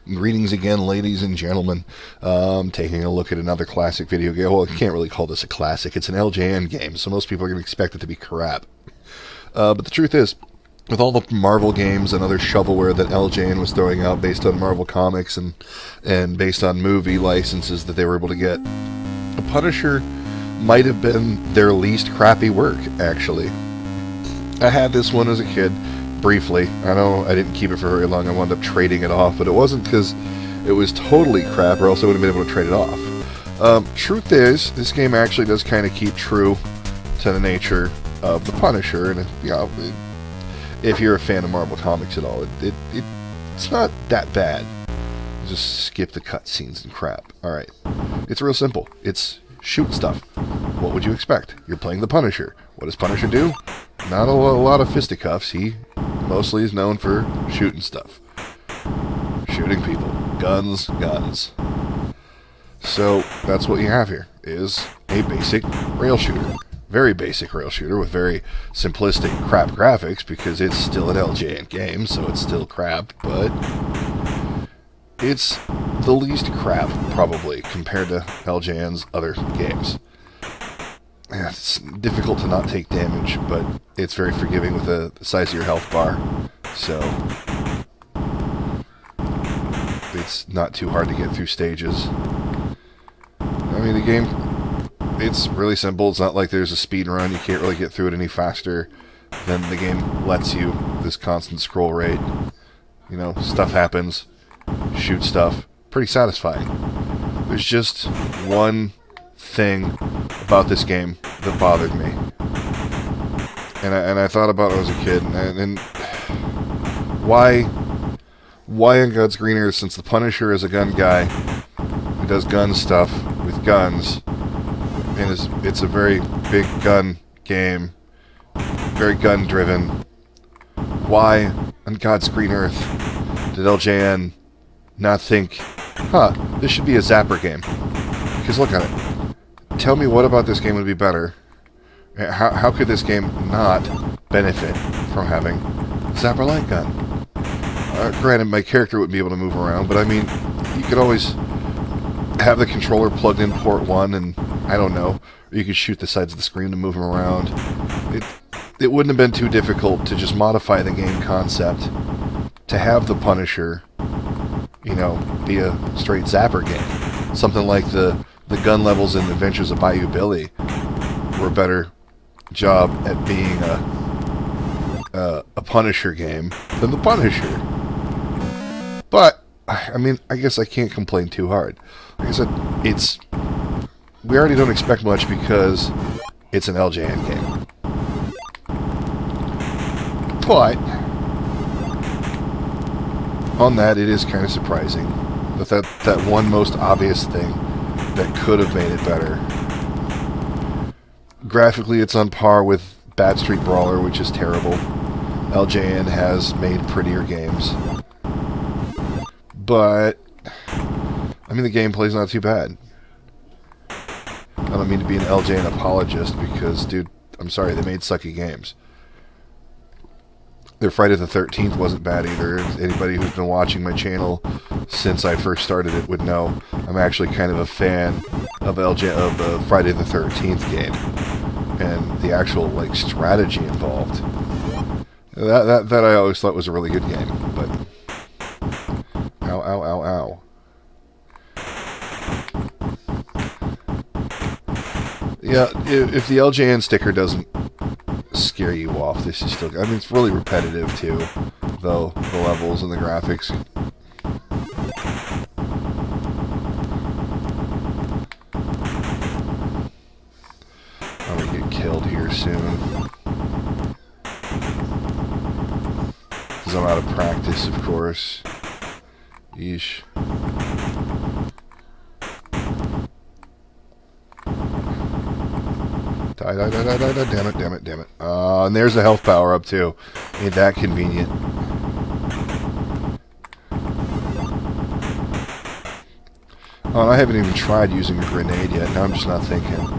Greetings again, ladies and gentlemen. Taking a look at another classic video game. Well, I can't really call this a classic. It's an LJN game, so most people are going to expect it to be crap. But the truth is, with all the Marvel games and other shovelware that LJN was throwing out based on Marvel Comics and based on movie licenses that they were able to get, The Punisher might have been their least crappy work, actually. I had this one as a kid, briefly. I know I didn't keep it for very long. I wound up trading it off, but it wasn't because it was totally crap, or else I would have been able to trade it off. Truth is, this game actually does kind of keep true to the nature of the Punisher, and if you're a fan of Marvel Comics at all, it's not that bad. Just skip the cutscenes and crap. Alright. It's real simple. It's shoot stuff. What would you expect? You're playing the Punisher. What does Punisher do? Not a lot of fisticuffs. He mostly is known for shooting stuff. Shooting people. Guns. So that's what you have here, is a basic rail shooter. Very basic rail shooter with very simplistic crap graphics, because it's still an LJN game, so it's still crap, but it's the least crap, probably, compared to LJN's other games. It's difficult to not take damage, but it's very forgiving with the size of your health bar, so it's not too hard to get through stages. I mean, the game, it's really simple. It's not like there's a speed run. You can't really get through it any faster than the game lets you. This constant scroll rate. You know, stuff happens. Shoot stuff. Pretty satisfying. There's just one thing about this game that bothered me. And I thought about it when I was a kid. And why in God's green earth, since the Punisher is a gun guy who does gun stuff with guns, and it's a very big gun game, very gun driven, why on God's green earth did LJN not think, this should be a zapper game? Because look at it. Tell me what about this game would be better. How could this game not benefit from having a zapper light gun? Granted, my character wouldn't be able to move around, but I mean, you could always have the controller plugged in port 1 and, I don't know, or you could shoot the sides of the screen to move him around. It wouldn't have been too difficult to just modify the game concept to have the Punisher, you know, be a straight zapper game. Something like the gun levels in Adventures of Bayou Billy were a better job at being a Punisher game than the Punisher. But, I mean, I guess I can't complain too hard. Like I said, we already don't expect much because it's an LJN game. But on that, it is kind of surprising that one most obvious thing that could have made it better. Graphically, it's on par with Bad Street Brawler, which is terrible. LJN has made prettier games. But, I mean, the gameplay's not too bad. I don't mean to be an LJN apologist because, dude, I'm sorry, they made sucky games. Their Friday the 13th wasn't bad either. Anybody who's been watching my channel since I first started it would know I'm actually kind of a fan of the Friday the 13th game and the actual like strategy involved. That I always thought was a really good game, but ow. Yeah, if the LJN sticker doesn't scare you off, this is still, I mean, it's really repetitive too, though, the levels and the graphics. I'm gonna get killed here soon, because I'm out of practice, of course. Yeesh. Die, damn it. And there's the health power up too. Ain't that convenient. Oh, and I haven't even tried using a grenade yet. Now I'm just not thinking.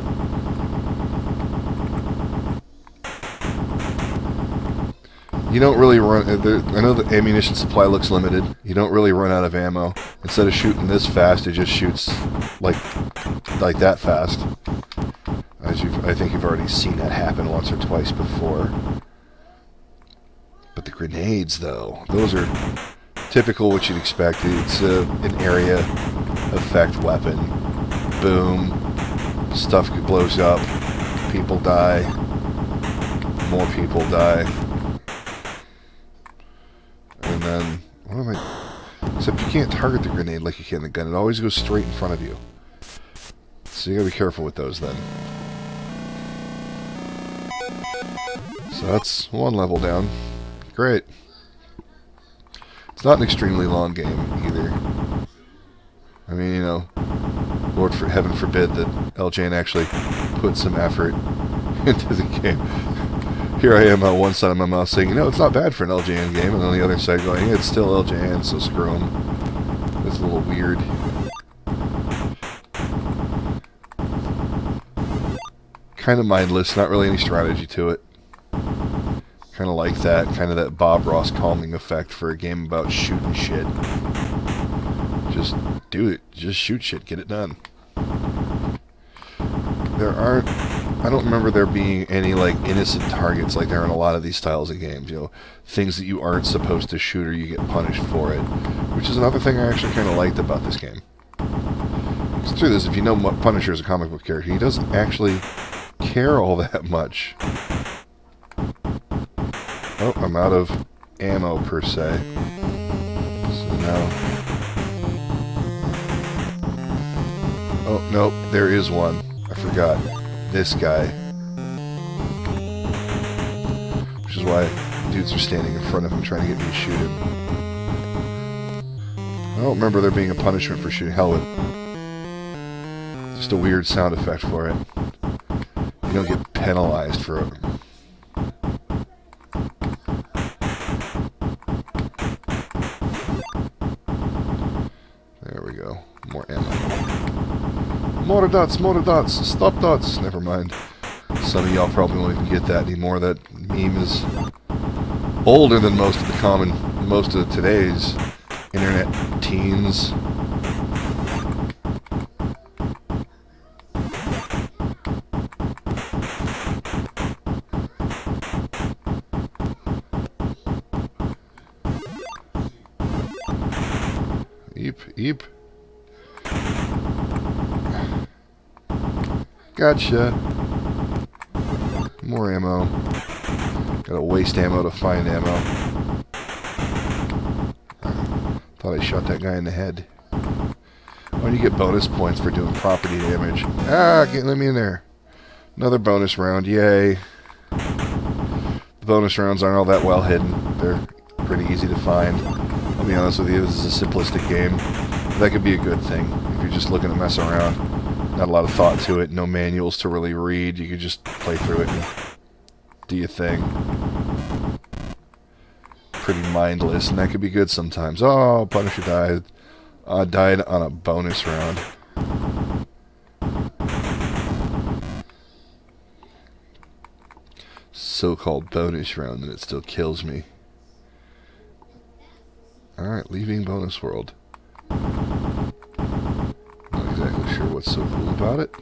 You don't really run... I know the ammunition supply looks limited. You don't really run out of ammo. Instead of shooting this fast, it just shoots like that fast. I think you've already seen that happen once or twice before. But the grenades, though, those are typical what you'd expect. It's an area effect weapon. Boom. Stuff blows up. People die. More people die. And then, what am I... Except you can't target the grenade like you can the gun. It always goes straight in front of you. So you gotta be careful with those then. So that's one level down. Great. It's not an extremely long game either. I mean, you know, Lord for heaven forbid that LJN actually put some effort into the game. Here I am on one side of my mouth saying, you know, it's not bad for an LJN game, and on the other side going, yeah, it's still LJN, so screw them. It's a little weird. Kind of mindless, not really any strategy to it. Kind of like that, kind of that Bob Ross calming effect for a game about shooting shit. Just do it. Just shoot shit. Get it done. There aren't... I don't remember there being any, like, innocent targets like there are in a lot of these styles of games. You know, things that you aren't supposed to shoot or you get punished for it. Which is another thing I actually kind of liked about this game. It's true this, if you know Punisher is a comic book character, he doesn't actually care all that much. Oh, I'm out of ammo, per se. So now... Oh, nope, there is one. I forgot. This guy. Which is why dudes are standing in front of him trying to get me to shoot him. I don't remember there being a punishment for shooting. Hell, just a weird sound effect for it. You don't get penalized for it. There we go. More ammo. More dots, stop dots. Never mind. Some of y'all probably won't even get that anymore. That meme is older than most of today's internet teens. Eep. Gotcha. More ammo. Gotta waste ammo to find ammo. Thought I shot that guy in the head. Why do you get bonus points for doing property damage? Let me in there. Another bonus round, yay. The bonus rounds aren't all that well hidden. They're pretty easy to find. I'll be honest with you, this is a simplistic game. That could be a good thing if you're just looking to mess around. Not a lot of thought to it, no manuals to really read. You could just play through it and do your thing. Pretty mindless, and that could be good sometimes. Oh, Punisher died. Died on a bonus round. So-called bonus round, and it still kills me. Alright, leaving bonus world. Not exactly sure what's so cool about it.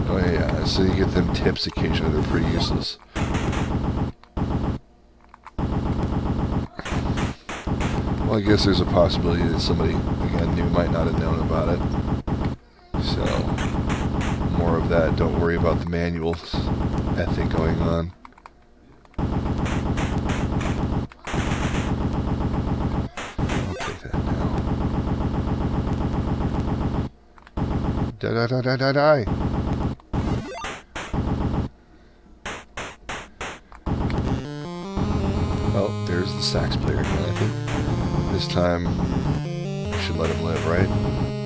Oh yeah, so you get them tips occasionally, they're pretty useless. Well, I guess there's a possibility that somebody, again, new might not have known about it. So, more of that, don't worry about the manuals ethic going on. Die. Oh, there's the sax player again, I think. This time, I should let him live, right?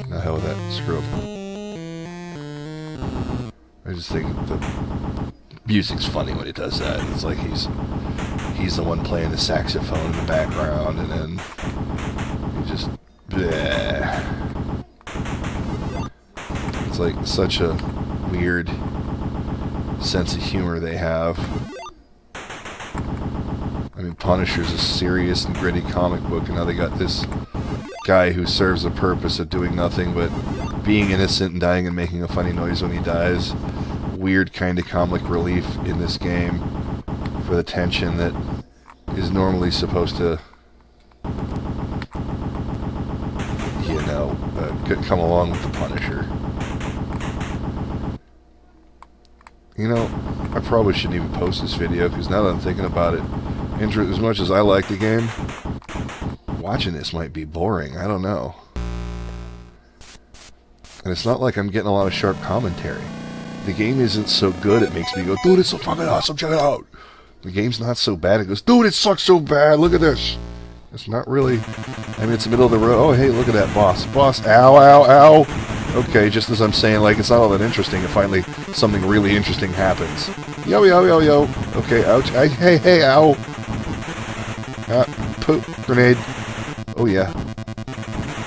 Now, hell with that. Screw him. I just think the music's funny when he does that. It's like he's the one playing the saxophone in the background, and then he just... bleh. It's like such a weird sense of humor they have. I mean, Punisher's a serious and gritty comic book, and now they got this guy who serves the purpose of doing nothing but being innocent and dying and making a funny noise when he dies. Weird kind of comic relief in this game for the tension that is normally supposed to, you know, come along with the Punisher. You know, I probably shouldn't even post this video, because now that I'm thinking about it, as much as I like the game, watching this might be boring. I don't know. And it's not like I'm getting a lot of sharp commentary. The game isn't so good it makes me go, dude, it's so fucking awesome, check it out. The game's not so bad, it goes, dude, it sucks so bad, look at this. It's not really, I mean, it's the middle of the road. Oh, hey, look at that boss. Boss, ow, ow, ow. Okay, just as I'm saying, like, it's not all that interesting, and finally something really interesting happens. Yo, yo, yo, yo. Okay, ouch. Hey, hey, ow. Poop. Grenade. Oh, yeah.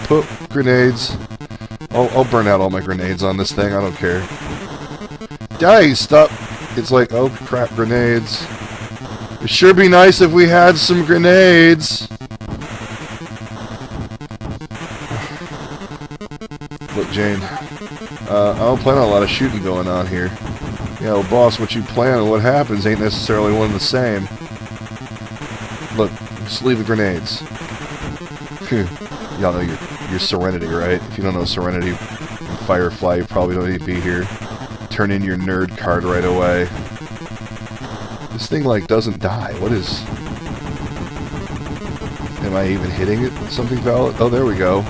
Poop. Grenades. I'll burn out all my grenades on this thing. I don't care. Die, stop. It's like, oh, crap, grenades. It'd sure be nice if we had some grenades. Look, Jane. I don't plan on a lot of shooting going on here. Yeah, well, boss, what you plan and what happens ain't necessarily one and the same. Look, just leave the grenades. Y'all know your Serenity, right? If you don't know Serenity, Firefly, you probably don't need to be here. Turn in your nerd card right away. This thing, like, doesn't die. What is... Am I even hitting it with something valid? Oh, there we go.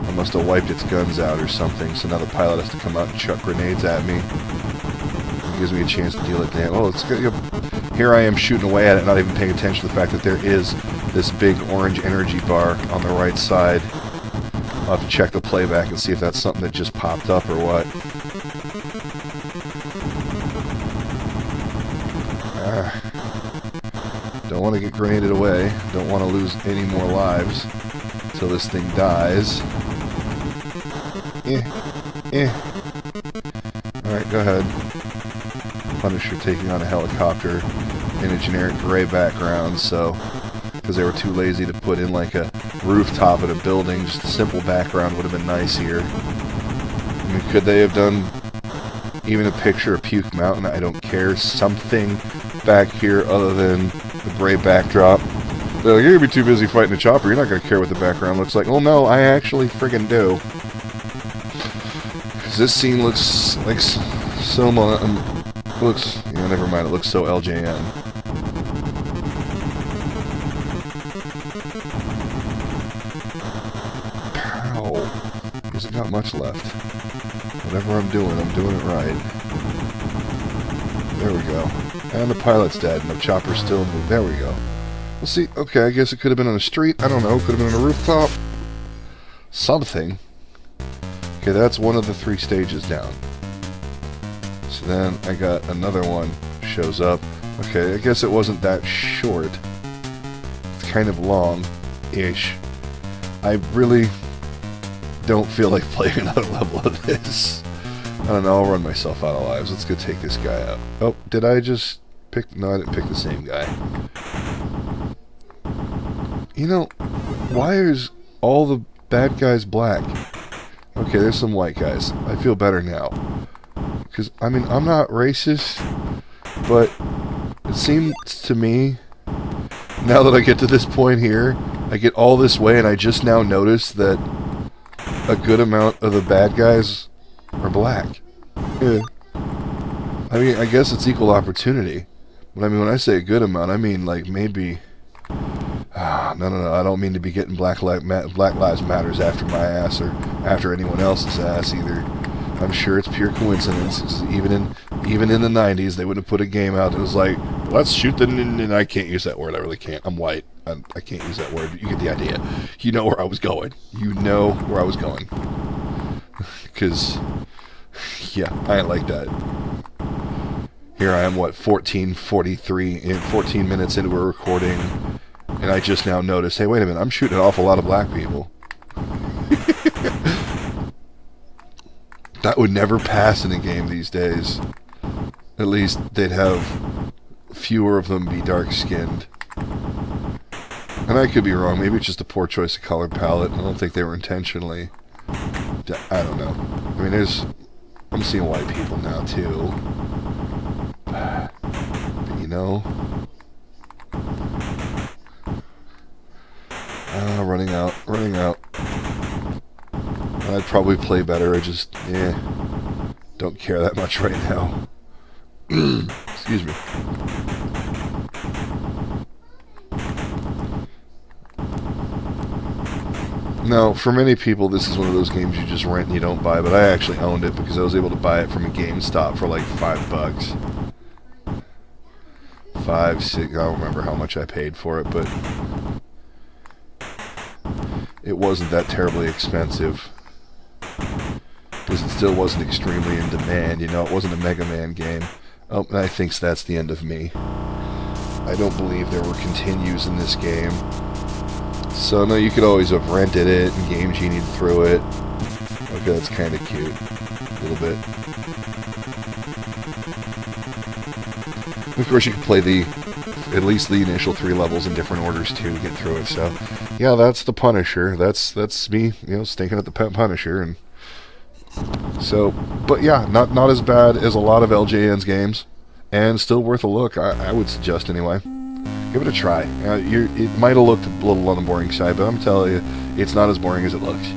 I must have wiped its guns out or something, so now the pilot has to come out and chuck grenades at me. It gives me a chance to deal it down. Oh, it's good. Here I am shooting away at it, not even paying attention to the fact that there is this big orange energy bar on the right side. I'll have to check the playback and see if that's something that just popped up or what. Don't want to get grenaded away. Don't want to lose any more lives until this thing dies. Alright, go ahead. Punisher taking on a helicopter in a generic gray background, so... because they were too lazy to put in like a rooftop at a building, just a simple background would have been nice here. I mean, could they have done even a picture of Puke Mountain? I don't care. Something back here other than the gray backdrop. They're like, you're gonna be too busy fighting a chopper, you're not gonna care what the background looks like. Well, no, I actually friggin' do. Because this scene looks like so looks, you know, never mind, it looks so LJN. Pow. Hasn't got much left. Whatever I'm doing it right. There we go. And the pilot's dead, and the chopper's still moved. There we go. Well, see, okay, I guess it could have been on the street. I don't know. Could have been on a rooftop. Something. Okay, that's one of the 3 stages down. So then I got another one shows up. Okay, I guess it wasn't that short. It's kind of long-ish. I really don't feel like playing another level of this. I don't know, I'll run myself out of lives. Let's go take this guy out. Oh, did I just pick... No, I didn't pick the same guy. You know, why is all the bad guys black? Okay, there's some white guys. I feel better now. Because, I mean, I'm not racist, but it seems to me, now that I get to this point here, I get all this way and I just now notice that a good amount of the bad guys are black. Yeah. I mean, I guess it's equal opportunity. But I mean, when I say a good amount, I mean like maybe... No, I don't mean to be getting Black Lives Matters after my ass or after anyone else's ass either. I'm sure it's pure coincidence. Even in the 90s, they would have put a game out that was like, let's shoot the... And I can't use that word. I really can't. I'm white. I can't use that word. You get the idea. You know where I was going. You know where I was going. Because, yeah, I ain't like that. Here I am, what, 14 minutes into a recording, and I just now noticed, hey, wait a minute, I'm shooting an awful lot of black people. That would never pass in a game these days. At least they'd have fewer of them be dark-skinned. And I could be wrong. Maybe it's just a poor choice of color palette. I don't think they were intentionally... I don't know. I mean, I'm seeing white people now, too. But, you know... running out. I'd probably play better. I just, don't care that much right now. Excuse me. Now, for many people, this is one of those games you just rent and you don't buy, but I actually owned it because I was able to buy it from a GameStop for like $5. 5, 6, I don't remember how much I paid for it, but it wasn't that terribly expensive. Because it still wasn't extremely in demand, you know, it wasn't a Mega Man game. Oh, and I think that's the end of me. I don't believe there were continues in this game. So, no, you could always have rented it and Game Genied through it. Okay, that's kind of cute. A little bit. Of course, you can play at least the initial 3 levels in different orders, too, to get through it. So, yeah, that's the Punisher. That's me, you know, stinking at the Punisher. And so, but yeah, not as bad as a lot of LJN's games. And still worth a look, I would suggest anyway. Give it a try. It might have looked a little on the boring side, but I'm telling you, it's not as boring as it looks.